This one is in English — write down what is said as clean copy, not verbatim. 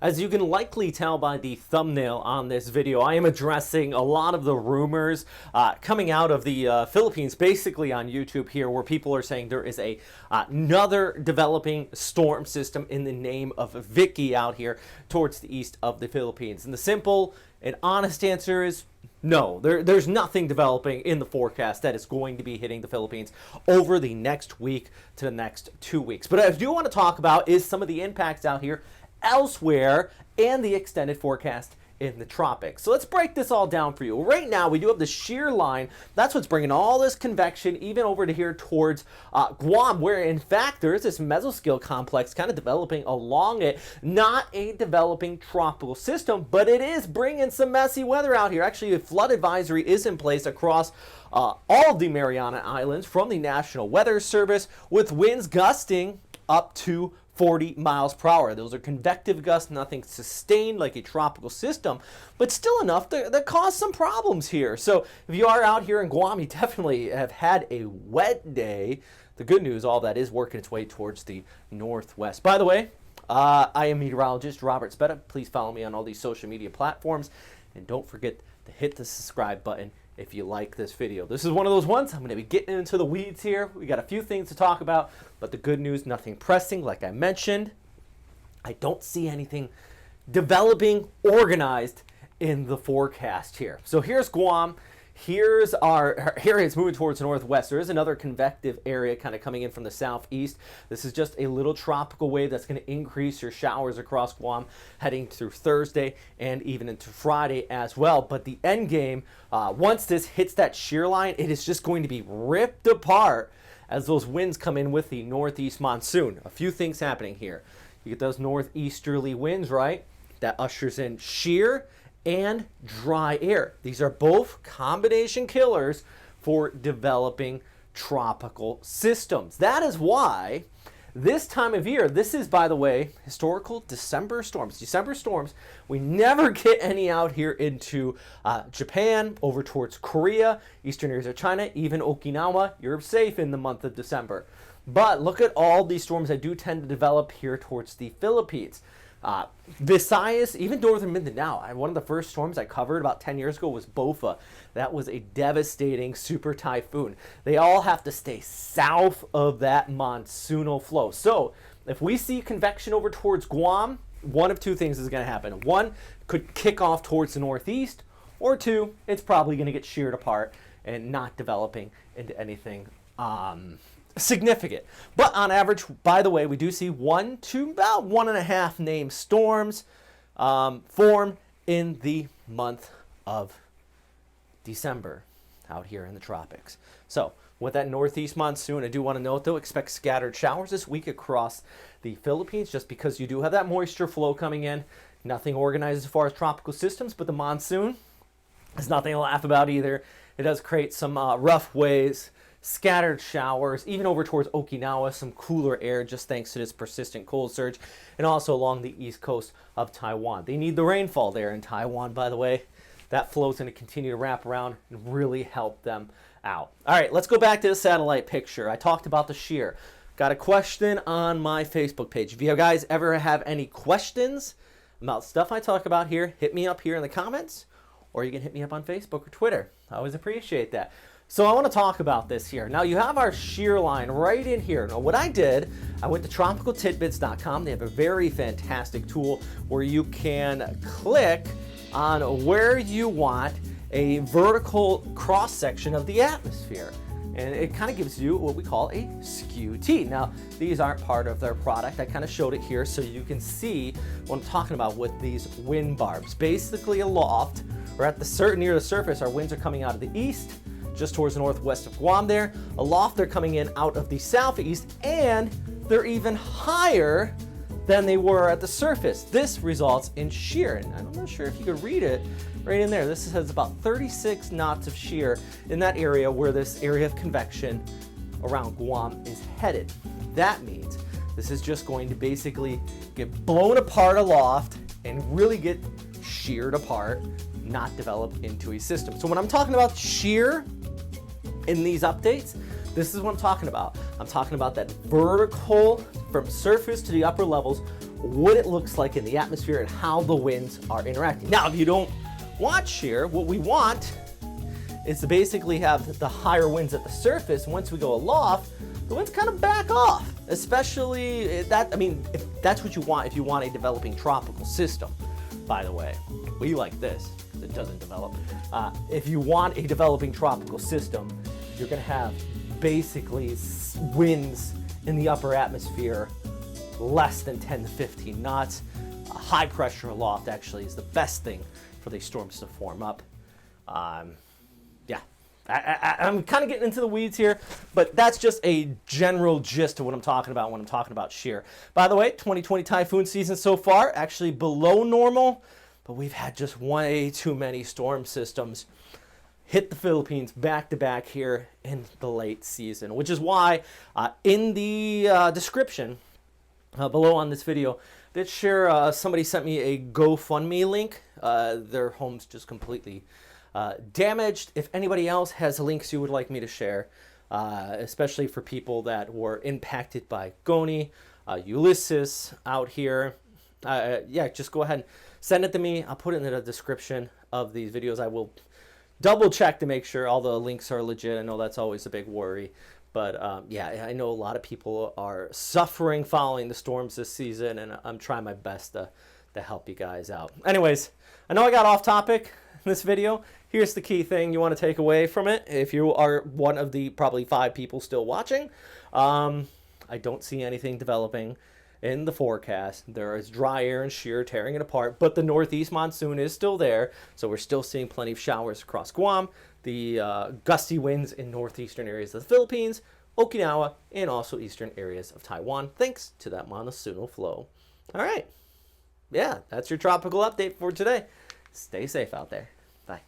As you can likely tell by the thumbnail on this video, I am addressing a lot of the rumors coming out of the Philippines, basically on YouTube here, where people are saying there is another developing storm system in the name of Vicky out here towards the east of the Philippines. And the simple and honest answer is no, there's nothing developing in the forecast that is going to be hitting the Philippines over the next week to the next 2 weeks. But what I do want to talk about is some of the impacts out here elsewhere and the extended forecast in the tropics. So let's break this all down for you. Right now we do have the shear line. That's what's bringing all this convection even over to here towards Guam, where in fact there is this mesoscale complex kind of developing along it. Not a developing tropical system, but it is bringing some messy weather out here. Actually, a flood advisory is in place across all of the Mariana Islands from the National Weather Service, with winds gusting up to 40 miles per hour. Those are convective gusts, nothing sustained like a tropical system, but still enough to cause some problems here. So if you are out here in Guam, you definitely have had a wet day. The good news, all that is working its way towards the northwest. By the way, I am meteorologist Robert Spetta. Please follow me on all these social media platforms, and don't forget to hit the subscribe button if you like this video. This is one of those ones I'm going to be getting into the weeds here. We got a few things to talk about, but the good news, nothing pressing. Like I mentioned, I don't see anything developing organized in the forecast here. So here's Guam. Here's our area. It's moving towards the northwest. There is another convective area kind of coming in from the southeast. This is just a little tropical wave that's going to increase your showers across Guam heading through Thursday and even into Friday as well. But the end game, once this hits that shear line, it is just going to be ripped apart as those winds come in with the northeast monsoon. A few things happening here. You get those northeasterly winds, right? That ushers in shear and dry air. These are both combination killers for developing tropical systems. That is why this time of year, this is, by the way, historical December storms. December storms, we never get any out here into Japan, over towards Korea, eastern areas of China, even Okinawa. You're safe in the month of December. But look at all these storms that do tend to develop here towards the Philippines. Visayas, even northern Mindanao. One of the first storms I covered about 10 years ago was Bofa. That was a devastating super typhoon. They all have to stay south of that monsoonal flow. So if we see convection over towards Guam, one of two things is going to happen. One, could kick off towards the northeast, or two, it's probably going to get sheared apart and not developing into anything significant. But on average, by the way, we do see 1 to about 1.5 named storms form in the month of December out here in the tropics. So with that northeast monsoon, I do want to note though, expect scattered showers this week across the Philippines, just because you do have that moisture flow coming in. Nothing organized as far as tropical systems, but the monsoon is nothing to laugh about either. It does create some rough waves, scattered showers, even over towards Okinawa, some cooler air just thanks to this persistent cold surge, and also along the east coast of Taiwan. They need the rainfall there in Taiwan, by the way. That flow is going to continue to wrap around and really help them out. All right, let's go back to the satellite picture. I talked about the shear. Got a question on my Facebook page. If you guys ever have any questions about stuff I talk about here, hit me up here in the comments, or you can hit me up on Facebook or Twitter. I always appreciate that. So I want to talk about this here. Now you have our shear line right in here. Now what I did, I went to tropicaltidbits.com. They have a very fantastic tool where you can click on where you want a vertical cross section of the atmosphere. And it kind of gives you what we call a skew T. Now, these aren't part of their product. I kind of showed it here so you can see what I'm talking about with these wind barbs. Basically aloft, or at the near the surface, our winds are coming out of the east, just towards the northwest of Guam there. Aloft, they're coming in out of the southeast, and they're even higher than they were at the surface. This results in shear, and I'm not sure if you could read it right in there. This has about 36 knots of shear in that area where this area of convection around Guam is headed. That means this is just going to basically get blown apart aloft and really get sheared apart, not develop into a system. So when I'm talking about shear in these updates, this is what I'm talking about. I'm talking about that vertical from surface to the upper levels what it looks like in the atmosphere and how the winds are interacting. Now, if you don't want shear, what we want is to basically have the higher winds at the surface. Once we go aloft, the winds kind of back off, especially that, I mean, if that's what you want, if you want a developing tropical system, by the way. We like this, because it doesn't develop. If you want a developing tropical system, you're gonna have basically winds in the upper atmosphere less than 10 to 15 knots. High pressure aloft actually is the best thing for these storms to form up. Yeah, I'm kind of getting into the weeds here, but that's just a general gist of what I'm talking about when I'm talking about shear. By the way, 2020 typhoon season so far, actually below normal, but we've had just way too many storm systems hit the Philippines back to back here in the late season, which is why in the description below on this video, did share, somebody sent me a GoFundMe link. Their home's just completely damaged. If anybody else has links you would like me to share, especially for people that were impacted by Goni, Ulysses out here, yeah, just go ahead and send it to me. I'll put it in the description of these videos. I will double check to make sure all the links are legit. I know that's always a big worry. But yeah, I know a lot of people are suffering following the storms this season, and I'm trying my best to help you guys out. Anyways, I know I got off topic in this video. Here's the key thing you want to take away from it. If you are one of the probably 5 people still watching, I don't see anything developing in the forecast. There is dry air and shear tearing it apart, but the northeast monsoon is still there, so we're still seeing plenty of showers across Guam. The gusty winds in northeastern areas of the Philippines, Okinawa, and also eastern areas of Taiwan, thanks to that monsoonal flow. All right. Yeah, that's your tropical update for today. Stay safe out there. Bye.